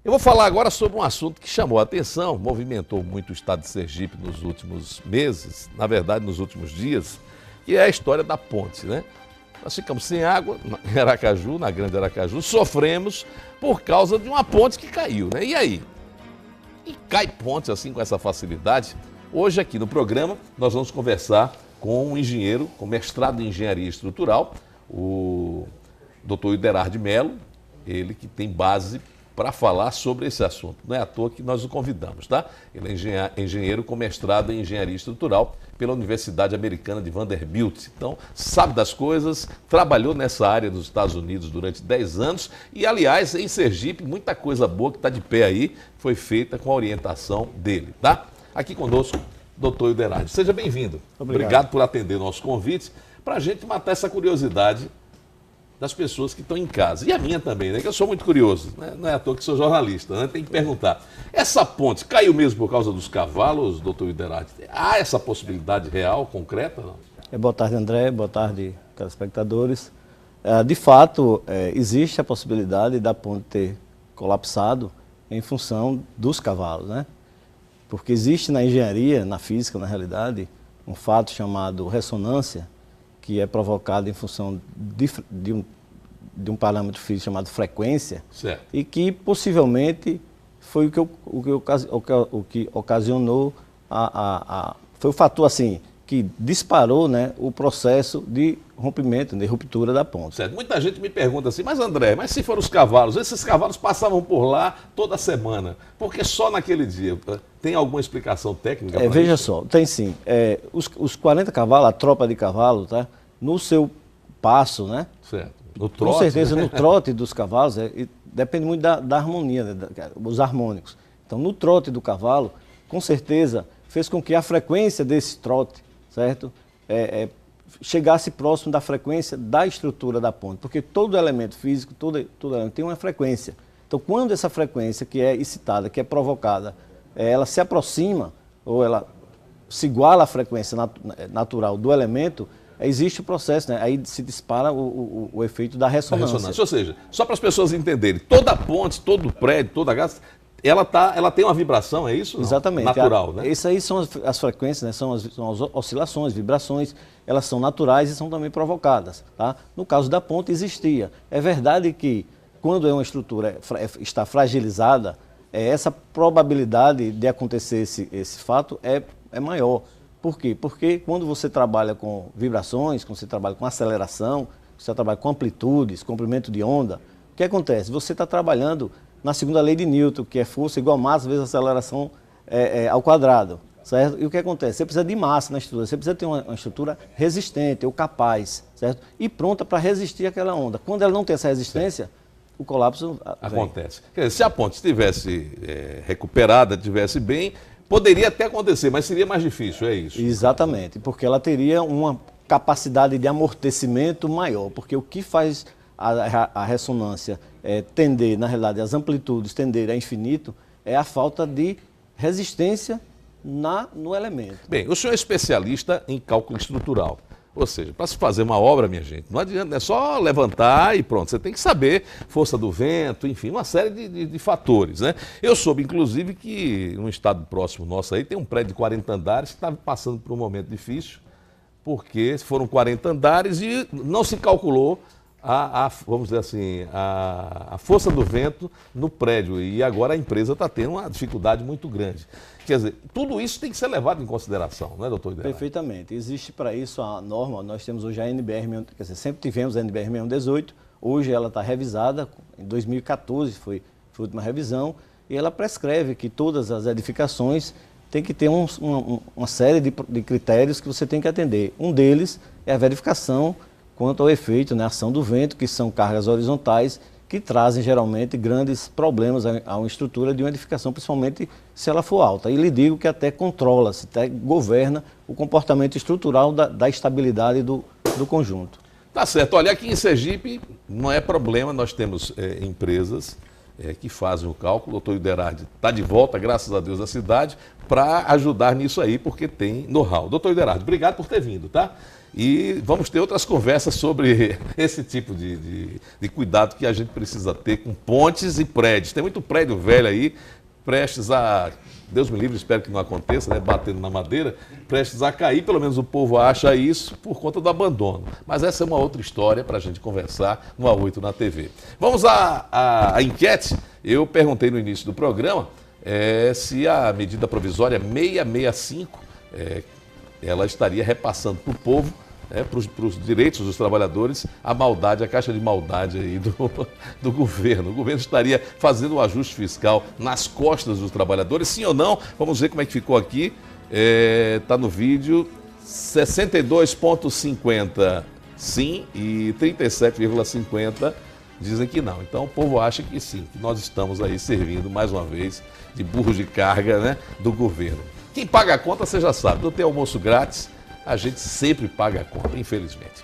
Eu vou falar agora sobre um assunto que chamou a atenção, movimentou muito o estado de Sergipe nos últimos meses, na verdade nos últimos dias, que é a história da ponte, né? Nós ficamos sem água em Aracaju, na Grande Aracaju, sofremos por causa de uma ponte que caiu, né? E aí? E cai ponte assim com essa facilidade? Hoje aqui no programa nós vamos conversar com um engenheiro com mestrado em engenharia estrutural, o Dr. Ilderar de Mello, ele que tem base para falar sobre esse assunto. Não é à toa que nós o convidamos, tá? Ele é engenheiro com mestrado em engenharia estrutural pela Universidade Americana de Vanderbilt. Então, sabe das coisas, trabalhou nessa área dos Estados Unidos durante 10 anos e, aliás, em Sergipe, muita coisa boa que está de pé aí foi feita com a orientação dele, tá? Aqui conosco, doutor Ilderar. Seja bem-vindo. Obrigado por atender nosso convite para a gente matar essa curiosidade das pessoas que estão em casa. E a minha também, né? Que eu sou muito curioso, né? Não é à toa que sou jornalista, né? Tem que perguntar. Essa ponte caiu mesmo por causa dos cavalos, doutor Ilderar? Há essa possibilidade real, concreta? Não? Boa tarde, André. Boa tarde, telespectadores. De fato, existe a possibilidade da ponte ter colapsado em função dos cavalos, né? Porque existe na engenharia, na física, na realidade, um fato chamado ressonância, que é provocado em função de um parâmetro físico chamado frequência, certo, e que possivelmente foi o que ocasionou, foi o fator assim, que disparou, né, o processo de rompimento, de ruptura da ponte. Certo. Muita gente me pergunta assim, mas André, mas se foram os cavalos, esses cavalos passavam por lá toda semana, por que só naquele dia? Tem alguma explicação técnica para veja isso? só, tem sim. Os 40 cavalos, a tropa de cavalo, tá, no seu passo, né? Certo. No trote, com certeza, né? No trote dos cavalos, depende muito da harmonia, né, os harmônicos. Então, no trote do cavalo, com certeza, fez com que a frequência desse trote, certo, chegasse próximo da frequência da estrutura da ponte, porque todo elemento físico, todo elemento tem uma frequência. Então, quando essa frequência que é excitada, que é provocada, ela se aproxima, ou ela se iguala à frequência natural do elemento, existe o processo, né? Aí se dispara o efeito da ressonância. Ou seja, só para as pessoas entenderem, toda ponte, todo prédio, toda casa, ela tem uma vibração, é isso? Não? Exatamente. Natural, né? Isso aí são as frequências, né? São as oscilações, vibrações, elas são naturais e são também provocadas, tá? No caso da ponte existia. É verdade que quando uma estrutura está fragilizada, essa probabilidade de acontecer esse fato é maior. Por quê? Porque quando você trabalha com vibrações, quando você trabalha com aceleração, você trabalha com amplitudes, comprimento de onda, o que acontece? Você está trabalhando na segunda lei de Newton, que é força igual a massa vezes aceleração ao quadrado, certo? E o que acontece? Você precisa de massa na estrutura, você precisa ter uma estrutura resistente ou capaz, certo? E pronta para resistir àquela onda. Quando ela não tem essa resistência, o colapso acontece. Quer dizer, se a ponte estivesse recuperada, estivesse bem, poderia até acontecer, mas seria mais difícil, é isso? Exatamente, porque ela teria uma capacidade de amortecimento maior, porque o que faz a ressonância tender, na realidade, as amplitudes tenderem a infinito, é a falta de resistência no elemento. Bem, o senhor é especialista em cálculo estrutural. Ou seja, para se fazer uma obra, minha gente, não adianta, não é só levantar e pronto. Você tem que saber força do vento, enfim, uma série de fatores, né? Eu soube, inclusive, que um estado próximo nosso aí tem um prédio de 40 andares que estava passando por um momento difícil, porque foram 40 andares e não se calculou vamos dizer assim, a força do vento no prédio. E agora a empresa está tendo uma dificuldade muito grande. Quer dizer, tudo isso tem que ser levado em consideração, não é, doutor Ilderar? Perfeitamente. Existe para isso a norma, nós temos hoje a NBR, quer dizer, sempre tivemos a NBR 6118, hoje ela está revisada, em 2014 foi a última revisão, e ela prescreve que todas as edificações têm que ter uma série de critérios que você tem que atender. Um deles é a verificação quanto ao efeito, né, ação do vento, que são cargas horizontais, que trazem geralmente grandes problemas a uma estrutura de uma edificação, principalmente se ela for alta. E lhe digo que até controla-se, até governa o comportamento estrutural da estabilidade do conjunto. Tá certo. Olha, aqui em Sergipe não é problema, nós temos empresas que fazem o cálculo. O doutor Iderardi está de volta, graças a Deus, à cidade, para ajudar nisso aí, porque tem know-how. Doutor Iderardi, obrigado por ter vindo, tá? E vamos ter outras conversas sobre esse tipo de cuidado que a gente precisa ter com pontes e prédios. Tem muito prédio velho aí, prestes a, Deus me livre, espero que não aconteça, né, batendo na madeira, prestes a cair, pelo menos o povo acha isso por conta do abandono. Mas essa é uma outra história para a gente conversar no A8 na TV. Vamos à enquete. Eu perguntei no início do programa se a medida provisória 665, ela estaria repassando para o povo, para os direitos dos trabalhadores, a maldade, a caixa de maldade aí do governo. O governo estaria fazendo um ajuste fiscal nas costas dos trabalhadores, sim ou não? Vamos ver como é que ficou aqui. Está no vídeo, 62,50 sim e 37,50 dizem que não. Então o povo acha que sim, que nós estamos aí servindo mais uma vez de burro de carga, né, do governo. Quem paga a conta, você já sabe, não tem almoço grátis, a gente sempre paga a conta, infelizmente.